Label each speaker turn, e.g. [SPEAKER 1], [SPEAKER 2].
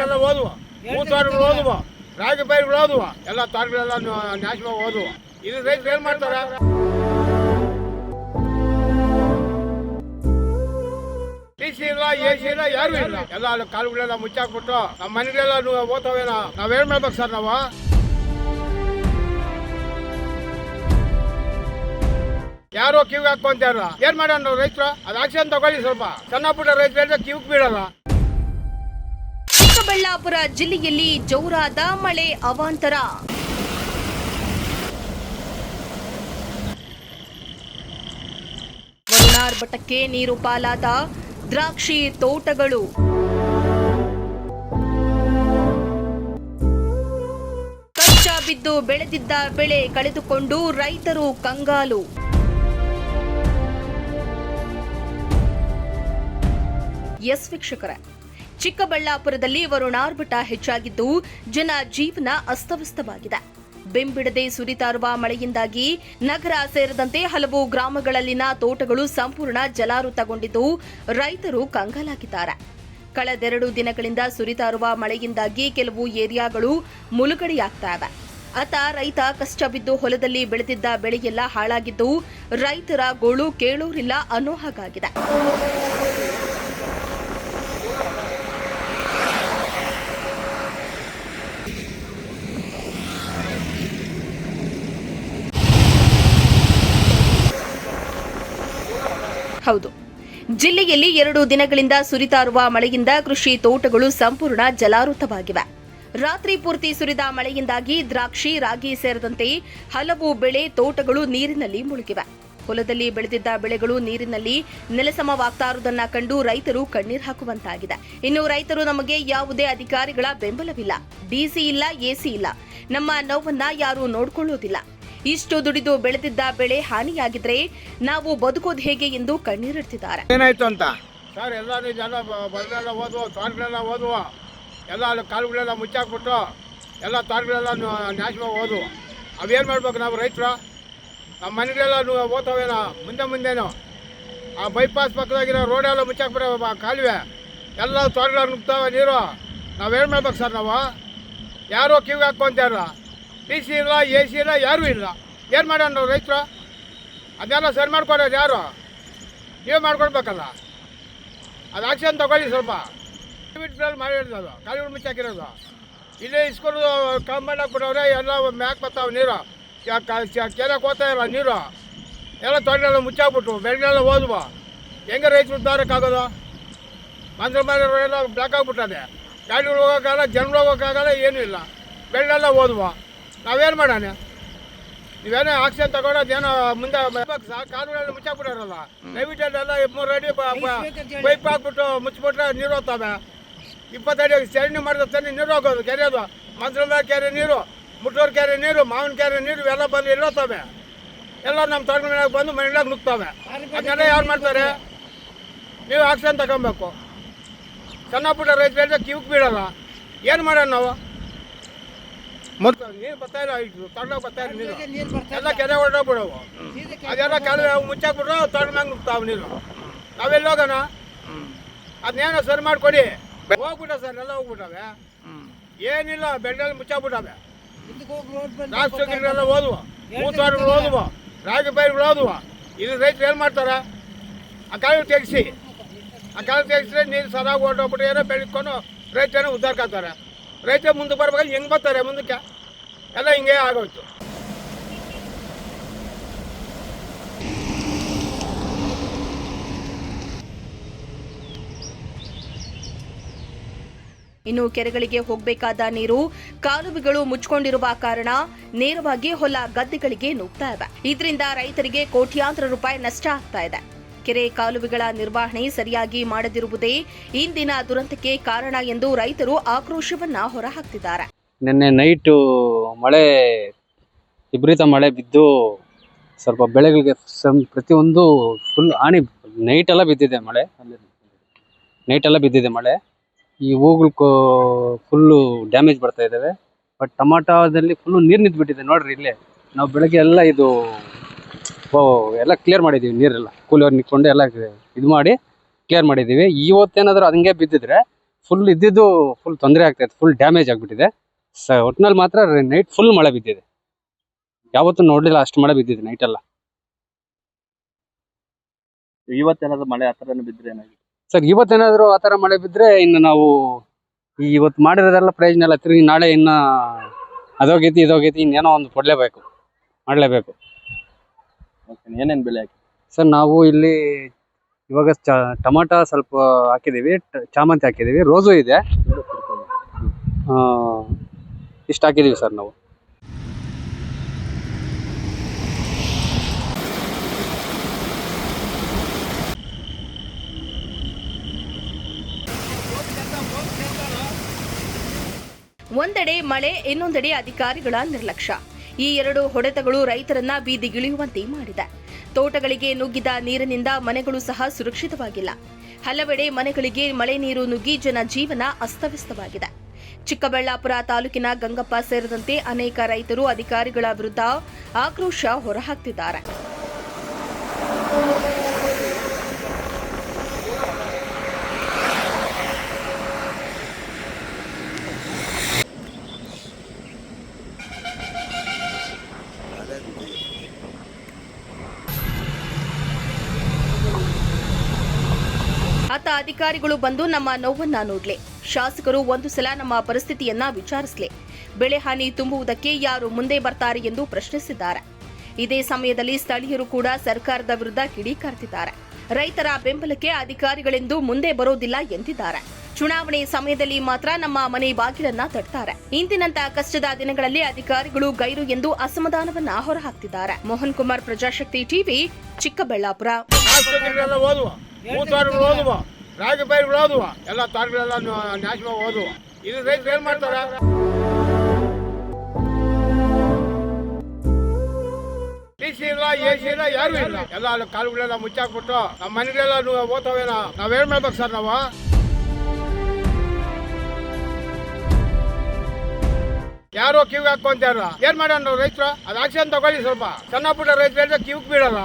[SPEAKER 1] ಬೆಳೆಗಳೆಲ್ಲ ಹೋದ್ವು, ತೋಟಗಳು ಹೋದ್ವು, ರಾಗಿ ಪೈರುಗಳು ಹೋದ್ವು, ಎಲ್ಲ ತೋಟಗಳೆಲ್ಲ ನಾಶವಾಗಿ ಹೋದ್ವು. ಇದು ರೈತರು ಏನ್ ಮಾಡ್ತಾರೆ? ಟಿಸಿ ಇಲ್ಲ, ಎಸಿ ಇಲ್ಲ, ಯಾರು ಇಲ್ಲ. ಎಲ್ಲ ಕಾಲುಗಳೆಲ್ಲ ಮುಚ್ಚಾಕ್ಬಿಟ್ಟು ನಮ್ಮ ಮನೆಗಳೆಲ್ಲ ಓದ್ತಾವೇನ. ನಾವೇನ್ ಮಾಡ್ಬೇಕು ಸರ್? ನಾವು ಯಾರೋ ಕಿವಿಗೆ ಹಾಕೊಂತಾರ. ಏನ್ ಮಾಡೋಣ ರೈತರು? ಅದು ಆಕ್ಷನ್ ತಗೊಳ್ಳಿ. ಸ್ವಲ್ಪ ಸಣ್ಣ ಪುಟ್ಟ ರೈತರು ಕಿವಿಗೆ ಬೀಳಲ್ಲ.
[SPEAKER 2] ಚಿಕ್ಕಬಳ್ಳಾಪುರ ಜಿಲ್ಲೆಯಲ್ಲಿ ಜೋರಾದ ಮಳೆ ಅವಾಂತರ. ವರುಣಾರ್ಭಟಕ್ಕೆ ನೀರು ಪಾಲಾದ ದ್ರಾಕ್ಷಿ ತೋಟಗಳು. ಕಚ್ಚಾ ಬಿದ್ದು ಬೆಳೆದಿದ್ದ ಬೆಳೆ ಕಳೆದುಕೊಂಡು ರೈತರು ಕಂಗಾಲು. ಎಸ್ ವೀಕ್ಷಕರೇ, ಚಿಕ್ಕಬಳ್ಳಾಪುರದಲ್ಲಿ ವರುಣಾರ್ಭಟ ಹೆಚ್ಚಾಗಿದ್ದು ಜನ ಜೀವನ ಅಸ್ತವ್ಯಸ್ತವಾಗಿದೆ. ಬೆಂಬಿಡದೆ ಸುರಿತಾ ಇರುವ ಮಳೆಯಿಂದಾಗಿ ನಗರ ಸೇರಿದಂತೆ ಹಲವು ಗ್ರಾಮಗಳಲ್ಲಿನ ತೋಟಗಳು ಸಂಪೂರ್ಣ ಜಲಾವೃತಗೊಂಡಿದ್ದು ರೈತರು ಕಂಗಾಲಾಗಿದ್ದಾರೆ. ಕಳೆದೆರಡು ದಿನಗಳಿಂದ ಸುರಿತಾ ಇರುವ ಮಳೆಯಿಂದಾಗಿ ಕೆಲವು ಏರಿಯಾಗಳು ಮುಳುಗಡೆಯಾಗ್ತಾ ಇವೆ. ಅತ್ತ ರೈತ ಕಷ್ಟ ಬಿದ್ದು ಹೊಲದಲ್ಲಿ ಬೆಳೆದಿದ್ದ ಬೆಳೆಯೆಲ್ಲ ಹಾಳಾಗಿದ್ದು ರೈತರ ಗೋಳು ಕೇಳೋರಿಲ್ಲ ಅನ್ನೋ ಹಾಗಾಗಿದೆ. ಹೌದು, ಜಿಲ್ಲೆಯಲ್ಲಿ 2 ದಿನಗಳಿಂದ ಸುರಿತಾ ಇರುವ ಮಳೆಯಿಂದ ಕೃಷಿ ತೋಟಗಳು ಸಂಪೂರ್ಣ ಜಲಾವೃತವಾಗಿವೆ. ರಾತ್ರಿ ಪೂರ್ತಿ ಸುರಿದ ಮಳೆಯಿಂದಾಗಿ ದ್ರಾಕ್ಷಿ, ರಾಗಿ ಸೇರಿದಂತೆ ಹಲವು ಬೆಳೆ ತೋಟಗಳು ನೀರಿನಲ್ಲಿ ಮುಳುಗಿವೆ. ಹೊಲದಲ್ಲಿ ಬೆಳೆದಿದ್ದ ಬೆಳೆಗಳು ನೀರಿನಲ್ಲಿ ನೆಲಸಮವಾಗ್ತಾ ಇರುವುದನ್ನ ಕಂಡು ರೈತರು ಕಣ್ಣೀರು ಹಾಕುವಂತಾಗಿದೆ. ಇನ್ನು ರೈತರು, ನಮಗೆ ಯಾವುದೇ ಅಧಿಕಾರಿಗಳ ಬೆಂಬಲವಿಲ್ಲ, ಡಿಸಿ ಇಲ್ಲ, ಎಸಿ ಇಲ್ಲ, ನಮ್ಮ ನೋವನ್ನ ಯಾರೂ ನೋಡಿಕೊಳ್ಳುವುದಿಲ್ಲ. ಇಷ್ಟು ದುಡಿದು ಬೆಳೆದಿದ್ದ ಬೆಳೆ ಹಾನಿಯಾಗಿದ್ರೆ ನಾವು ಬದುಕೋದು ಹೇಗೆ ಎಂದು ಕಣ್ಣೀರಿಡ್ತಿದ್ದಾರೆ.
[SPEAKER 1] ಏನಾಯ್ತು ಅಂತ ಸರ್? ಎಲ್ಲರೂ ಜನ ಬರಲೆಲ್ಲ ಹೋದ್ವು, ತೋಟಗಳೆಲ್ಲ ಹೋದ್ವು, ಎಲ್ಲ ಕಾಲುಗಳೆಲ್ಲ ಮುಚ್ಚಾಕ್ಬಿಟ್ಟು ಎಲ್ಲ ತೋಟಗಳೆಲ್ಲ ನಾಶವಾಗಿ ಹೋದ್ವು. ಅವೇನು ಮಾಡ್ಬೇಕು ನಾವು ರೈತರು? ನಮ್ಮ ಮನೆಗಳೆಲ್ಲ ಓದ್ತಾವೇನ ಮುಂದೇನೋ. ಆ ಬೈಪಾಸ್ ಪಕ್ಕದಾಗಿರೋ ರೋಡೆಲ್ಲ ಮುಚ್ಚಾಕ್ಬಿಟ್ರೆ ಕಾಲುವೆ ಎಲ್ಲ ತೋಟಗಳ ನುಗ್ತಾವೆ ನೀರು. ನಾವೇನು ಮಾಡ್ಬೇಕು ಸರ್? ನಾವು ಯಾರೋ ಕಿವಿಗೆ ಹಾಕ್ಕೊಂತಾರ. ಟಿಸಿ ಇಲ್ಲ, ಎಸಿ ಇಲ್ಲ, ಯಾರೂ ಇಲ್ಲ. ಏನು ಮಾಡೋಣ ರೈತರು? ಅದೆಲ್ಲ ಸರಿ ಮಾಡ್ಕೊಡೋದು ಯಾರು? ನೀವು ಮಾಡ್ಕೊಡ್ಬೇಕಲ್ಲ. ಅದು ಆಕ್ಷನ್ ತಗೊಳ್ಳಿ. ಸ್ವಲ್ಪ ಬಿಟ್ಗಳಲ್ಲಿ ಮಾಡಿರೋದು, ಅದು ಕಾಲುಗಳು ಮುಚ್ಚಾಕಿರೋದು. ಇಲ್ಲೇ ಇಸ್ಕೊಂಡು ಕಾಂಪೌಂಡ್ ಹಾಕ್ಬಿಟ್ಟವ್ರೆ, ಎಲ್ಲ ಮ್ಯಾಕ್ ಬರ್ತಾವೆ ನೀರು. ಕೆರೆಗೆ ಹೋಗ್ತಾ ಇಲ್ಲ ನೀರು. ಎಲ್ಲ ತೋಟಗಳೆಲ್ಲ ಮುಚ್ಚಾಕ್ಬಿಟ್ಟು ಬೆಳೆಗಳೆಲ್ಲ ಹೋದ್ವು. ಹೆಂಗೆ ರೈತರು ಉದ್ದಾರಕ್ಕಾಗೋದು? ಮಂದ್ರ ಮನೆ ಎಲ್ಲ ಬ್ಲಾಕ್ ಆಗ್ಬಿಟ್ಟದೆ. ಗಾಡಿಗಳು ಹೋಗೋಕ್ಕಾಗಲ್ಲ, ಜನಗಳು ಹೋಗೋಕ್ಕಾಗಲ್ಲ, ಏನೂ ಇಲ್ಲ. ಬೆಳೆಗಳೆಲ್ಲ ಹೋದ್ವು. ನಾವೇನು ಮಾಡೋಣ? ನೀವೇನೋ ಆಕ್ಷನ್ ತಗೊಳೋದೇನೋ ಮುಂದೆ ಕಾಲುಗಳೆಲ್ಲ ಮುಚ್ಚಾಕ್ಬಿಟ್ಟಾರಲ್ಲ. ದಯವಿಟ್ಟೆಲ್ಲ 3 ಅಡಿ ಪೈಪ್ ಹಾಕ್ಬಿಟ್ಟು ಮುಚ್ಚಿಬಿಟ್ರೆ ನೀರು ಹೋಗ್ತವೆ. 20 ಅಡಿ ಚರಂಡಿ ಮಾಡಿದ ತಾನೇ ನೀರು ಹೋಗೋದು. ಕೆರೆಯೋದು ಮಂತ್ರಮ ಕೆರೆ ನೀರು, ಮುಟ್ಟೂರು ಕೆರೆ ನೀರು, ಮಾವಿನ ಕೆರೆ ನೀರು ಇವೆಲ್ಲ ಬಂದು ಇರೋತ್ತವೆ. ಎಲ್ಲ ನಮ್ಮ ತೋಟದ ಮೇಲೆ ಬಂದು ಮನೆಯಾಗ ನುಗ್ತವೆ. ಅದನ್ನೆಲ್ಲ ಯಾರು ಮಾಡ್ತಾರೆ? ನೀವು ಆಕ್ಷನ್ ತಗೊಬೇಕು. ಸಣ್ಣ ಪುಟ್ಟ ರೈತರು ಕಿವಿಗೆ ಬೀಳಲ್ಲ. ಏನು ಮಾಡೋಣ ನಾವು? ಮತ್ತು ನೀರು ಬರ್ತಾ ಇಲ್ಲ, ತೋಟದಾಗ ಬರ್ತಾ ಇಲ್ಲ ನೀರು. ಎಲ್ಲ ಕೆರೆ ಹೊರಟೋಗ್ಬಿಡವು. ಅದೆಲ್ಲ ಕೆರೆ ಮುಚ್ಚಾಕ್ಬಿಟ್ರೆ ತೋಟ ಮ್ಯಾಗ ನುಗ್ತಾವೆ ನೀರು. ನಾವೆಲ್ಲ ಹೋಗೋಣ? ಅದನ್ನೇನೋ ಸರಿ ಮಾಡಿಕೊಡಿ. ಹೋಗ್ಬಿಟ್ಟ ಸರ್, ಎಲ್ಲ ಹೋಗ್ಬಿಟ್ಟವೆ. ಏನಿಲ್ಲ, ಬೆಳೆಲ್ಲ ಮುಚ್ಚಾಕ್ಬಿಟ್ಟವೆ. ದ್ರಾಕ್ಷಿಗಳೆಲ್ಲ ಹೋದ್ವು, ತೋಟಗಳು ಹೋದ್ವು, ರಾಗಿ ಪೈರುಗಳು ಹೋದ್ವು. ಇದು ರೈತರು ಏನು ಮಾಡ್ತಾರೆ? ಆ ಕಾಲು ತೆಗಿಸಿದ್ರೆ ನೀರು ಸರಾಗಿ ಹೊರಟೋಗ್ಬಿಟ್ಟು ಏನೋ ಬೆಳ್ಕೊಂಡು ರೈತನ ಉದ್ದಾರಕ್ಕಾಗ್ತಾರೆ. ರೈತ ಮುಂದೆ ಬರ್ಬೇಕಾದ್ರೆ ಹೆಂಗೆ ಬರ್ತಾರೆ ಮುಂದಕ್ಕೆ? ಎಲ್ಲ ಹಿಂಗೆ ಆಗೋಯ್ತು.
[SPEAKER 2] ಇನ್ನು ಕೆರೆಗಳಿಗೆ ಹೋಗಬೇಕಾದ ನೀರು ಕಾಲುವೆಗಳು ಮುಚ್ಚಿಕೊಂಡಿರುವ ಕಾರಣ ನೇರವಾಗಿ ಹೊಲ ಗದ್ದೆಗಳಿಗೆ ನುಗ್ತಾ ಇವೆ. ಇದರಿಂದ ರೈತರಿಗೆ ಕೋಟ್ಯಾಂತರ ರೂಪಾಯಿ ನಷ್ಟ ಆಗ್ತಾ ಇದೆ. ಕೆರೆ ಕಾಲುವೆಗಳ ನಿರ್ವಹಣೆ ಸರಿಯಾಗಿ ಮಾಡದಿರುವುದೇ ಇಂದಿನ ದುರಂತಕ್ಕೆ ಕಾರಣ ಎಂದು ರೈತರು ಆಕ್ರೋಶವನ್ನ ಹೊರಹಾಕ್ತಿದ್ದಾರೆ.
[SPEAKER 3] ನಿನ್ನೆ ನೈಟು ಮಳೆ, ವಿಪರೀತ ಮಳೆ ಬಿದ್ದು ಸ್ವಲ್ಪ ಬೆಳೆಗಳಿಗೆ ಪ್ರತಿಯೊಂದು ಫುಲ್ ಹಾನಿ. ನೈಟೆಲ್ಲ ಬಿದ್ದಿದೆ ಮಳೆ. ಈ ಹೂಗಳು ಫುಲ್ಲು ಡ್ಯಾಮೇಜ್ ಬರ್ತಾ ಇದ್ದಾವೆ. ಬಟ್ ಟೊಮಾಟೋದಲ್ಲಿ ಫುಲ್ಲು ನೀರು ನಿಂತ್ಬಿಟ್ಟಿದೆ. ನೋಡ್ರಿ ಇಲ್ಲೇ ನಾವು ಬೆಳಗ್ಗೆ ಎಲ್ಲ ಎಲ್ಲ ಕ್ಲಿಯರ್ ಮಾಡಿದ್ದೀವಿ. ನೀರೆಲ್ಲ ಕೂಲಿಯವ್ರು ನಿಂತ್ಕೊಂಡು ಎಲ್ಲ ಇದು ಮಾಡಿ ಕ್ಲಿಯರ್ ಮಾಡಿದ್ದೀವಿ. ಇವತ್ತೇನಾದರೂ ಹಂಗೆ ಬಿದ್ದಿದ್ರೆ ಫುಲ್ ಇದ್ದಿದ್ದು ಫುಲ್ ತೊಂದರೆ ಆಗ್ತಾಯಿತ್ತು, ಫುಲ್ ಡ್ಯಾಮೇಜ್ ಆಗಿಬಿಟ್ಟಿದೆ. ಒಟ್ಟಿನಲ್ಲಿ ಮಾತ್ರ ನೈಟ್ ಫುಲ್ ಮಳೆ ಬಿದ್ದಿದೆ. ಯಾವತ್ತೂ ನೋಡಲಿಲ್ಲ ಅಷ್ಟು ಮಳೆ ಬಿದ್ದಿದೆ ನೈಟೆಲ್ಲ.
[SPEAKER 4] ಇವತ್ತೇನಾದ್ರು ಮಳೆ ಆ ಥರನೇ ಬಿದ್ದರೆ ಏನಾಗಿದೆ
[SPEAKER 3] ಸರ್? ಇವತ್ತೇನಾದರೂ ಆ ಥರ ಮಳೆ ಬಿದ್ದರೆ ಇನ್ನು ನಾವು ಇವತ್ತು ಮಾಡಿರೋದೆಲ್ಲ ಪ್ರಯೋಜನ ಇಲ್ಲ. ತಿರುಗಿ ನಾಳೆ ಇನ್ನು ಅದೋಗೈತಿ ಇದೋಗೈತಿ ಇನ್ನೇನೋ ಒಂದು ಮಾಡಲೇಬೇಕು.
[SPEAKER 4] ಓಕೆ, ಏನೇನು ಬೆಳೆ ಹಾಕಿ
[SPEAKER 3] ಸರ್? ನಾವು ಇಲ್ಲಿ ಇವಾಗ ಟೊಮಾಟೊ ಸ್ವಲ್ಪ ಹಾಕಿದ್ದೀವಿ, ಚಾಮಂತಿ ಹಾಕಿದ್ದೀವಿ, ರೋಸು ಇದೆ, ಇಷ್ಟು ಹಾಕಿದ್ದೀವಿ ಸರ್ ನಾವು.
[SPEAKER 2] ಒಂದೆಡೆ ಮಳೆ, ಇನ್ನೊಂದೆಡೆ ಅಧಿಕಾರಿಗಳ ನಿರ್ಲಕ್ಷ್ಯ. ಈ ಎರಡು ಹೊಡೆತಗಳು ರೈತರನ್ನ ಬೀದಿಗಿಳಿಯುವಂತೆ ಮಾಡಿದೆ. ತೋಟಗಳಿಗೆ ನುಗ್ಗಿದ ನೀರಿನಿಂದ ಮನೆಗಳು ಸಹ ಸುರಕ್ಷಿತವಾಗಿಲ್ಲ. ಹಲವೆಡೆ ಮನೆಗಳಿಗೆ ಮಳೆ ನೀರು ನುಗ್ಗಿ ಜನಜೀವನ ಅಸ್ತವ್ಯಸ್ತವಾಗಿದೆ. ಚಿಕ್ಕಬಳ್ಳಾಪುರ ತಾಲೂಕಿನ ಗಂಗಪ್ಪ ಸೇರಿದಂತೆ ಅನೇಕ ರೈತರು ಅಧಿಕಾರಿಗಳ ವಿರುದ್ಧ ಆಕ್ರೋಶ ಹೊರಹಾಕ್ತಿದ್ದಾರೆ. ಅತ್ತ ಅಧಿಕಾರಿಗಳು ಬಂದು ನಮ್ಮ ನೋವನ್ನ ನೋಡ್ಲಿ, ಶಾಸಕರು ಒಂದು ಸಲ ನಮ್ಮ ಪರಿಸ್ಥಿತಿಯನ್ನ ವಿಚಾರಿಸಲಿ, ಬೆಳೆ ಹಾನಿ ತುಂಬುವುದಕ್ಕೆ ಯಾರು ಮುಂದೆ ಬರ್ತಾರೆ ಎಂದು ಪ್ರಶ್ನಿಸಿದ್ದಾರೆ. ಇದೇ ಸಮಯದಲ್ಲಿ ಸ್ಥಳೀಯರು ಕೂಡ ಸರ್ಕಾರದ ವಿರುದ್ಧ ಕಿಡಿಕಾರ್ತಿದ್ದಾರೆ. ರೈತರ ಬೆಂಬಲಕ್ಕೆ ಅಧಿಕಾರಿಗಳೆಂದು ಮುಂದೆ ಬರೋದಿಲ್ಲ ಎಂದಿದ್ದಾರೆ. ಚುನಾವಣೆ ಸಮಯದಲ್ಲಿ ಮಾತ್ರ ನಮ್ಮ ಮನೆ ಬಾಗಿಲನ್ನ ತಟ್ತಾರೆ. ಇಂದಿನಂತ ಕಷ್ಟದ ದಿನಗಳಲ್ಲಿ ಅಧಿಕಾರಿಗಳು ಗೈರು ಎಂದು ಅಸಮಾಧಾನವನ್ನ ಹೊರಹಾಕ್ತಿದ್ದಾರೆ. ಮೋಹನ್ ಕುಮಾರ್, ಪ್ರಜಾಶಕ್ತಿ ಟಿವಿ, ಚಿಕ್ಕಬಳ್ಳಾಪುರ.
[SPEAKER 1] ಓದುವ ರಾಗಿ ಪೈರುಗಳು ಓದುವ ಎಲ್ಲ ತೋಟಗಳೆಲ್ಲ ನಾಶವಾಗಿ ಓದುವ. ಇದು ರೈತರು ಏನ್ ಮಾಡ್ತಾರೆ? ಟಿಸಿ ಇಲ್ಲ, ಎಸಿ ಇಲ್ಲ, ಯಾರು ಇಲ್ಲ. ಎಲ್ಲ ಕಾಲುಗಳೆಲ್ಲ ಮುಚ್ಚಾಕ್ಬಿಟ್ಟು ನಮ್ಮ ಮನೆಗಳೆಲ್ಲ ಓದ್ತಾವೇನ. ನಾವೇನ್ ಮಾಡ್ಬೇಕು ಸರ್? ನಾವು ಯಾರೋ ಕಿವಿಗೆ ಹಾಕೊಂತಾರ. ಏನ್ ಮಾಡೋಣ ರೈತರು? ಅದು ಆಕ್ಷನ್ ತಗೊಳ್ಳಿ. ಸ್ವಲ್ಪ ಸಣ್ಣ ಪುಟ್ಟ ರೈತರು ಕಿವಿಗೆ ಬೀಳಲ್ಲ.